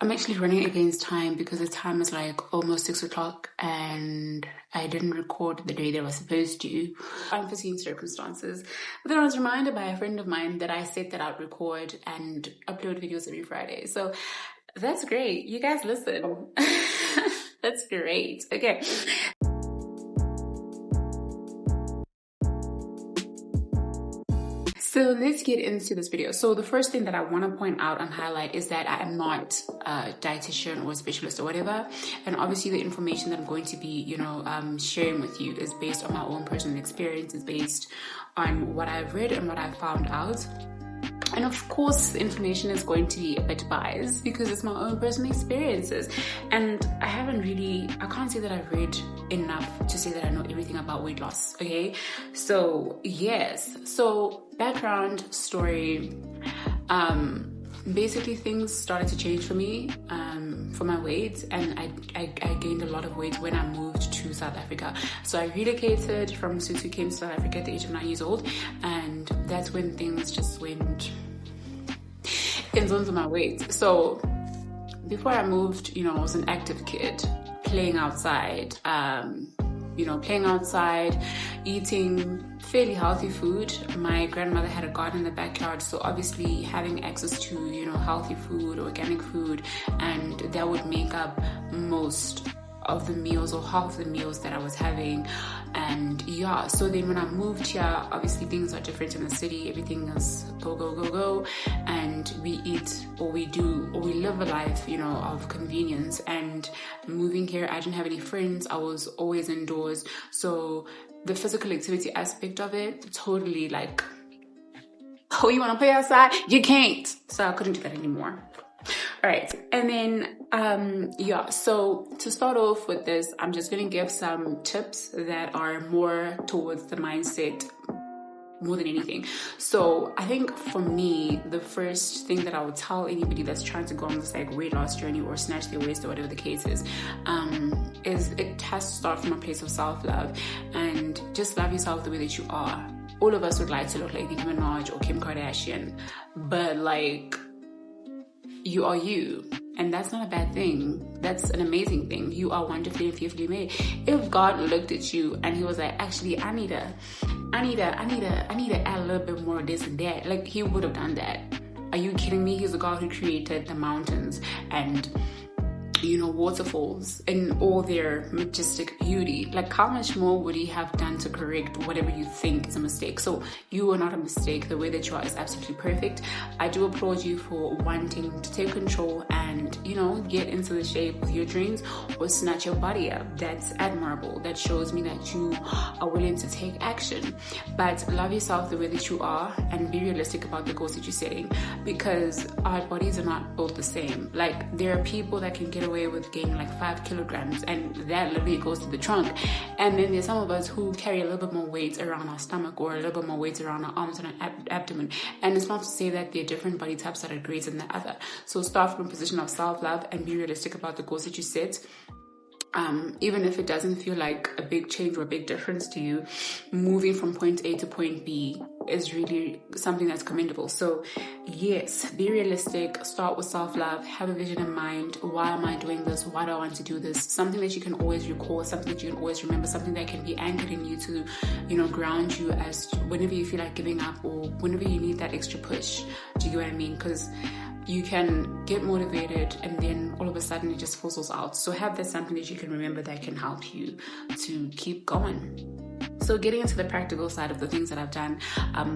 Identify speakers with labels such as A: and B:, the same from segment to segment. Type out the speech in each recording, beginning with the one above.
A: I'm actually running against time because the time is like almost 6 o'clock and I didn't record the day that I was supposed to. Unforeseen circumstances. But then I was reminded by a friend of mine that I said that I'd record and upload videos every Friday. So that's great. You guys listen. That's great. Okay. So let's get into this video. So the first thing that I want to point out and highlight is that I am not a dietitian or a specialist or whatever. And obviously the information that I'm going to be, sharing with you is based on my own personal experience, is based on what I've read and what I've found out. And of course, information is going to be a bit biased because it's my own personal experiences. And I can't say that I've read enough to say that I know everything about weight loss, okay? So, yes. So, background story. Basically, things started to change for me, for my weight, and I gained a lot of weight when I moved to South Africa. So I relocated from Lesotho, came to South Africa at the age of 9 years old, and that's when things just went in terms of my weight. So before I moved, I was an active kid, playing outside, eating fairly healthy food. My grandmother had a garden in the backyard, so obviously having access to, healthy food, organic food, and that would make up most of the meals or half the meals that I was having. And yeah, so then when I moved here, obviously things are different in the city. Everything is go, go, go, go, and we eat or we live a life, of convenience. And moving here, I didn't have any friends. I was always indoors. So the physical activity aspect of it, totally like, oh, you want to play outside? You can't. So I couldn't do that anymore. All right. And then, so to start off with this, I'm just going to give some tips that are more towards the mindset more than anything. So I think for me, the first thing that I would tell anybody that's trying to go on this like weight loss journey or snatch their waist or whatever the case is it has to start from a place of self-love, and just love yourself the way that you are. All of us would like to look like Nicki Minaj or Kim Kardashian, but like, you are you, and that's not a bad thing. That's an amazing thing. You are wonderfully and fearfully made. If God looked at you and he was like, actually, I need to add a little bit more of this and that, like, he would have done that. Are you kidding me? He's the God who created the mountains and waterfalls in all their majestic beauty. Like, how much more would he have done to correct whatever you think is a mistake? So you are not a mistake. The way that you are is absolutely perfect. I do applaud you for wanting to take control and get into the shape of your dreams or snatch your body up. That's admirable. That shows me that you are willing to take action. But love yourself the way that you are and be realistic about the goals that you're setting, because our bodies are not built the same. Like, there are people that can get away with gaining like 5 kilograms and that literally goes to the trunk, and then there's some of us who carry a little bit more weight around our stomach or a little bit more weight around our arms and our abdomen. And it's not to say that there are different body types that are greater than the other. So start from a position of self-love and be realistic about the goals that you set. Even if it doesn't feel like a big change or a big difference to you, moving from point A to point B is really something that's commendable. So yes, be realistic, start with self-love, have a vision in mind. Why am I doing this? Why do I want to do this? Something that you can always recall, something that you can always remember, something that can be anchored in you to, ground you as whenever you feel like giving up or whenever you need that extra push. Do you get what I mean? Because you can get motivated and then all of a sudden it just fizzles out. So have that something that you can remember that can help you to keep going. So getting into the practical side of the things that I've done,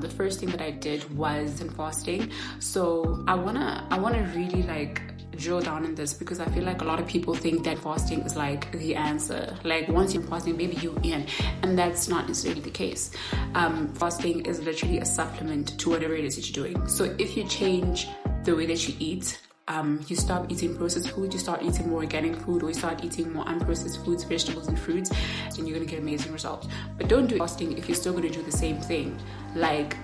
A: the first thing that I did was in fasting. So I wanna really like drill down in this, because I feel like a lot of people think that fasting is like the answer. Like, once you're fasting, maybe you're in, and that's not necessarily the case. Fasting is literally a supplement to whatever it is that you're doing. So if you change the way that you eat, you stop eating processed food, you start eating more organic food, or you start eating more unprocessed foods, vegetables and fruits, and you're going to get amazing results. But don't do fasting if you're still going to do the same thing. Like,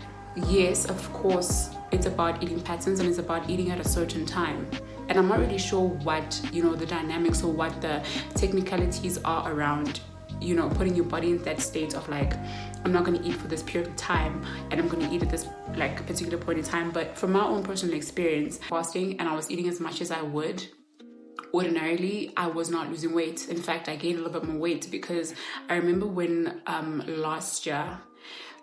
A: yes, of course, it's about eating patterns and it's about eating at a certain time. And I'm not really sure what, the dynamics or what the technicalities are around, putting your body in that state of like, I'm not going to eat for this period of time and I'm going to eat at this like particular point in time. But from my own personal experience, fasting, and I was eating as much as I would ordinarily I was not losing weight. In fact, I gained a little bit more weight because I remember when last year,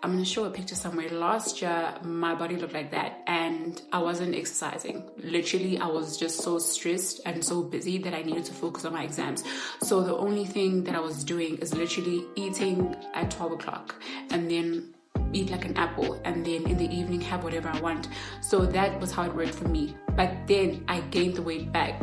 A: I'm going to show a picture somewhere. Last year, my body looked like that and I wasn't exercising. Literally, I was just so stressed and so busy that I needed to focus on my exams. So the only thing that I was doing is literally eating at 12 o'clock and then eat like an apple, and then in the evening have whatever I want. So that was how it worked for me. But then I gained the weight back.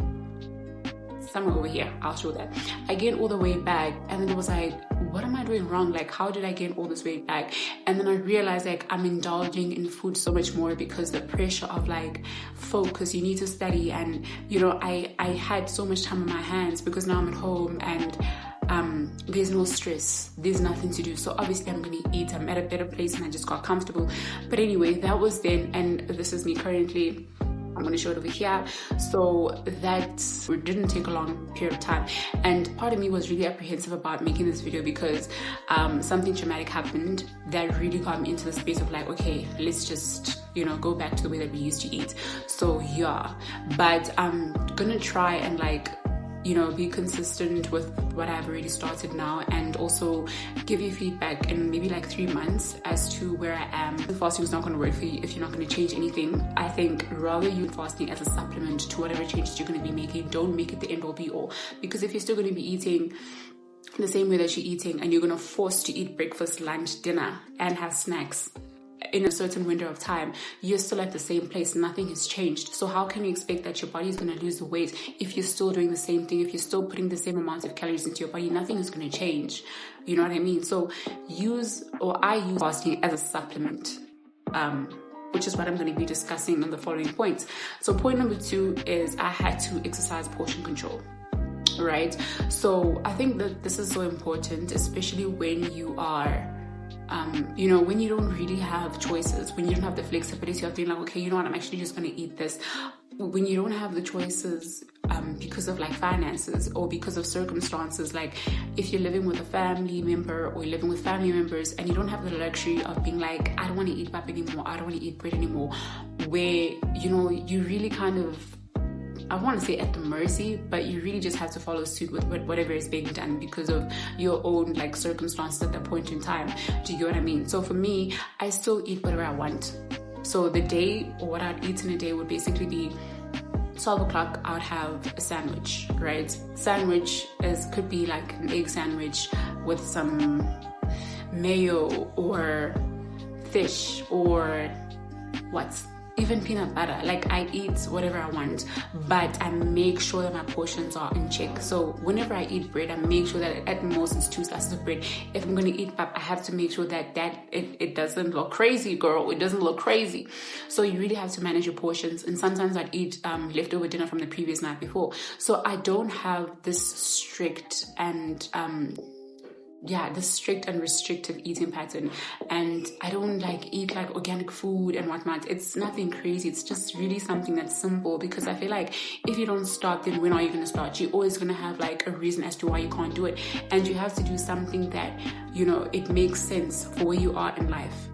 A: Somewhere over here, I'll show that. I gained all the weight back, and then it was like, what am I doing wrong? Like, how did I gain all this weight back? And then I realized like I'm indulging in food so much more because the pressure of like focus, you need to study, and you know, I had so much time on my hands because now I'm at home and there's no stress, there's nothing to do, so obviously I'm gonna eat. I'm at a better place and I just got comfortable. But anyway, that was then, and this is me currently. I'm going to show it over here. So that didn't take a long period of time, and part of me was really apprehensive about making this video because something traumatic happened that really got me into the space of like, okay, let's just, you know, go back to the way that we used to eat. So yeah, but I'm gonna try and like, you know, be consistent with what I've already started now, and also give you feedback in maybe like 3 months as to where I am. Fasting is not going to work for you if you're not going to change anything. I think rather you fasting as a supplement to whatever changes you're going to be making. Don't make it the end all be all, because if you're still going to be eating the same way that you're eating and you're going to force to eat breakfast, lunch, dinner and have snacks in a certain window of time, you're still at the same place. Nothing has changed. So how can you expect that your body is going to lose the weight if you're still doing the same thing, if you're still putting the same amount of calories into your body? Nothing is going to change. You know what I mean? So I use fasting as a supplement, which is what I'm going to be discussing on the following points. So point number 2 is I had to exercise portion control. Right? So I think that this is so important, especially when you are you know, when you don't really have choices, when you don't have the flexibility of being like, okay, you know what, I'm actually just going to eat this. When you don't have the choices because of like finances or because of circumstances, like if you're living with a family member or you're living with family members and you don't have the luxury of being like, I don't want to eat pap anymore, I don't want to eat bread anymore, where, you know, you really kind of, I want to say at the mercy, but you really just have to follow suit with whatever is being done because of your own like circumstances at that point in time. Do you get what I mean? So for me, I still eat whatever I want. So the day, or what I'd eat in a day, would basically be 12 o'clock, I would have a sandwich, right? Sandwich could be like an egg sandwich with some mayo or fish or even peanut butter. Like I eat whatever I want, but I make sure that my portions are in check. So whenever I eat bread, I make sure that at most it's 2 slices of bread. If I'm going to eat pap, I have to make sure that it doesn't look crazy, girl. It doesn't look crazy. So you really have to manage your portions. And sometimes I'd eat leftover dinner from the previous night before. So I don't have this strict and restrictive eating pattern, and I don't like eat like organic food and whatnot. It's nothing crazy. It's just really something that's simple, because I feel like if you don't start, then when are you going to start? You're always going to have like a reason as to why you can't do it, and you have to do something that, you know, it makes sense for where you are in life.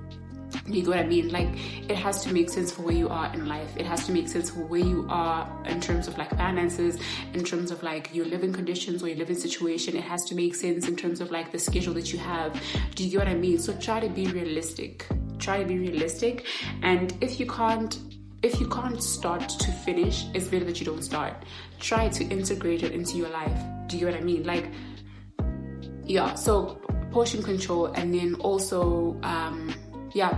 A: You get what I mean? Like, it has to make sense for where you are in life. It has to make sense for where you are in terms of like finances, in terms of like your living conditions or your living situation. It has to make sense in terms of like the schedule that you have. Do you get what I mean? So try to be realistic. And if you can't start to finish, it's better that you don't start. Try to integrate it into your life. Do you get what I mean? Like, yeah, so portion control, and then also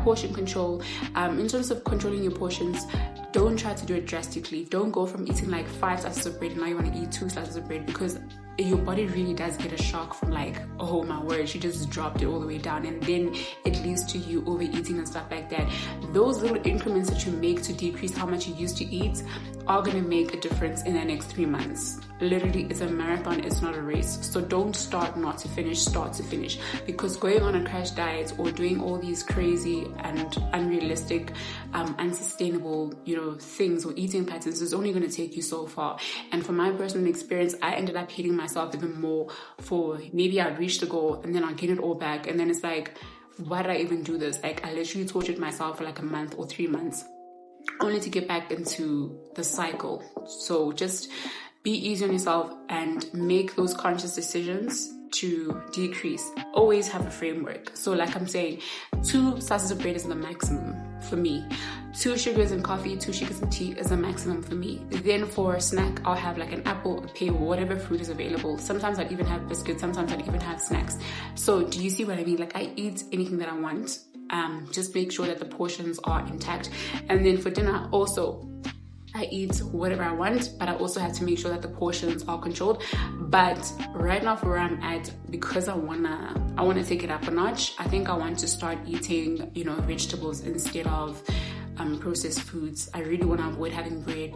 A: portion control. In terms of controlling your portions, don't try to do it drastically. Don't go from eating like 5 slices of bread and now you want to eat 2 slices of bread, because your body really does get a shock from like, oh my word, she just dropped it all the way down, and then it leads to you overeating and stuff like that. Those little increments that you make to decrease how much you used to eat are going to make a difference in the next 3 months. Literally, it's a marathon, it's not a race. So don't start not to finish, start to finish, because going on a crash diet or doing all these crazy and unrealistic, unsustainable, things or eating patterns is only going to take you so far. And from my personal experience, I ended up hating myself even more for maybe I'd reach the goal and then I'll get it all back. And then it's like, why did I even do this? Like, I literally tortured myself for like a month or 3 months only to get back into the cycle. So just be easy on yourself and make those conscious decisions to decrease. Always have a framework. So like I'm saying, 2 slices of bread is the maximum for me. 2 sugars in coffee, 2 sugars in tea is the maximum for me. Then for a snack, I'll have like an apple, a pear, whatever fruit is available. Sometimes I'd even have biscuits, sometimes I'd even have snacks. So do you see what I mean? Like I eat anything that I want. Just make sure that the portions are intact. And then for dinner also, I eat whatever I want, but I also have to make sure that the portions are controlled. But right now for where I'm at, because I wanna take it up a notch, I think I want to start eating, you know, vegetables instead of processed foods. I really want to avoid having bread,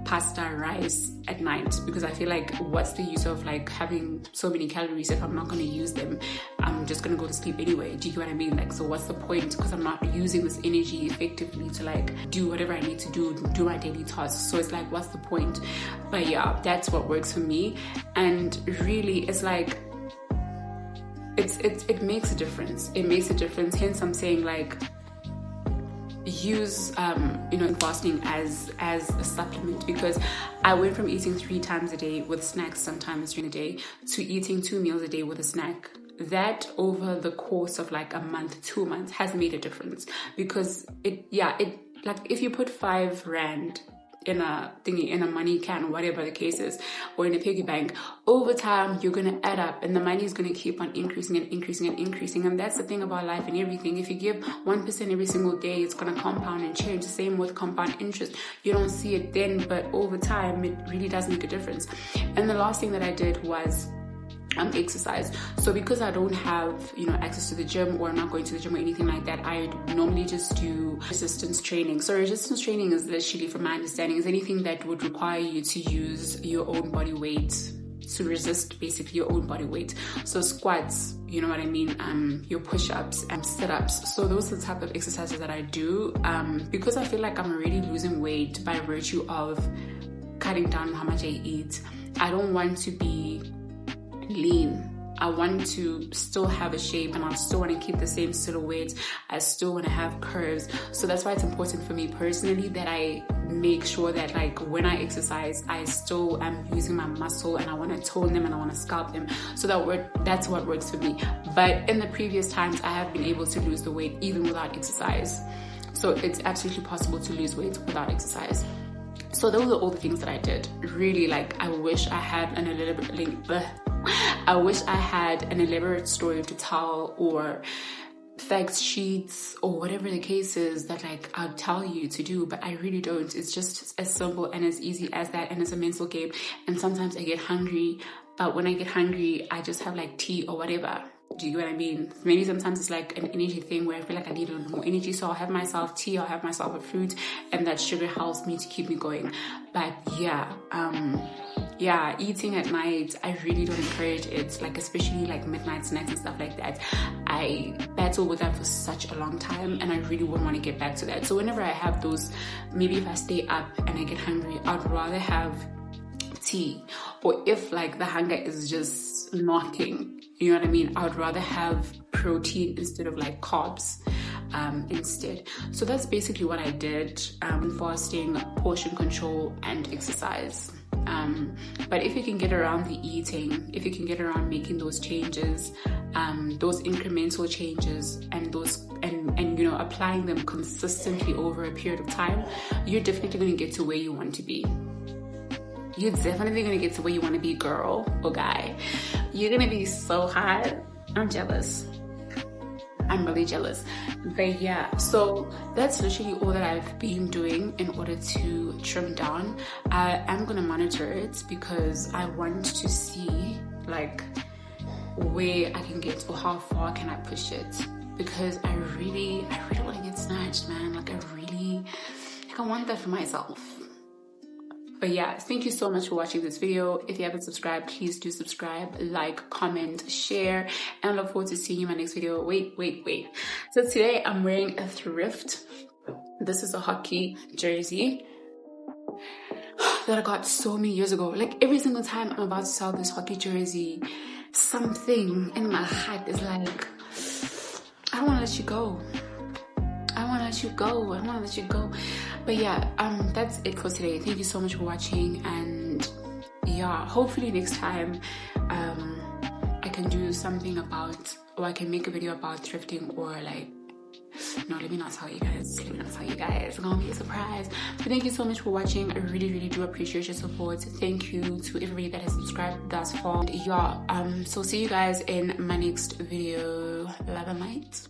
A: pasta, rice at night, because I feel like what's the use of like having so many calories if I'm not going to use them? I'm just going to go to sleep anyway. Do you get what I mean? Like, so what's the point? Because I'm not using this energy effectively to like do whatever I need to do my daily tasks. So it's like, what's the point? But yeah, that's what works for me. And really, it's like, it makes a difference. It makes a difference. Hence, I'm saying like, use fasting as a supplement, because I went from eating 3 times a day with snacks sometimes during the day to eating 2 meals a day with a snack. That over the course of like a month, 2 months has made a difference, because it like if you put 5 rand in a thingy, in a money can, whatever the case is, or in a piggy bank, over time you're going to add up and the money is going to keep on increasing and increasing and increasing. And that's the thing about life and everything. If you give 1% every single day, it's going to compound and change. The same with compound interest. You don't see it then, but over time it really does make a difference. And the last thing that I did was exercise. So because I don't have access to the gym, or I'm not going to the gym or anything like that, I normally just do resistance training. So resistance training is literally, from my understanding, is anything that would require you to use your own body weight to resist basically your own body weight. So squats, you know what I mean, your push-ups and sit-ups. So those are the type of exercises that I do, because I feel like I'm already losing weight by virtue of cutting down how much I eat. I don't want to be lean. I want to still have a shape, and I still want to keep the same silhouette. I still want to have curves. So that's why it's important for me personally that I make sure that like when I exercise, I still am using my muscle, and I want to tone them and I want to sculpt them. So that's what works for me. But in the previous times, I have been able to lose the weight even without exercise. So it's absolutely possible to lose weight without exercise. So those are all the things that I did. Really, like, I wish I had an elaborate story to tell, or fact sheets, or whatever the case is that like I'll tell you to do, but I really don't. It's just as simple and as easy as that, and it's a mental game. And sometimes I get hungry, but when I get hungry, I just have like tea or whatever. Do you get what I mean? Maybe sometimes it's like an energy thing where I feel like I need a little more energy, so I'll have myself tea, I'll have myself a fruit, and that sugar helps me to keep me going. But yeah, eating at night, I really don't encourage it, like especially like midnight snacks and stuff like that. I battle with that for such a long time, and I really wouldn't want to get back to that. So whenever I have those, maybe if I stay up and I get hungry, I'd rather have tea. Or if like the hunger is just knocking, you know what I mean, I would rather have protein instead of like carbs instead. So that's basically what I did, fasting, portion control, and exercise. But if you can get around the eating, if you can get around making those changes, those incremental changes, and those and applying them consistently over a period of time, you're definitely going to get to where you want to be. You're definitely going to get to where you want to be, girl or guy. You're going to be so hot. I'm jealous. I'm really jealous. But yeah, so that's literally all that I've been doing in order to trim down. I am going to monitor it because I want to see like where I can get, or how far can I push it, because I really want to get snatched, man. Like I want that for myself. But yeah, thank you so much for watching this video. If you haven't subscribed, please do subscribe, like, comment, share, and I look forward to seeing you in my next video. Wait. So today I'm wearing a thrift. This is a hockey jersey that I got so many years ago. Like every single time I'm about to sell this hockey jersey, something in my heart is like, I don't want to let you go. I want to let you go. But yeah, that's it for today. Thank you so much for watching, and yeah, hopefully next time I can do something about, or I can make a video about thrifting, or like, no, let me not tell you guys. It's gonna be a surprise. But thank you so much for watching. I really do appreciate your support. Thank you to everybody that has subscribed thus far. Yeah, so see you guys in my next video. Love and light.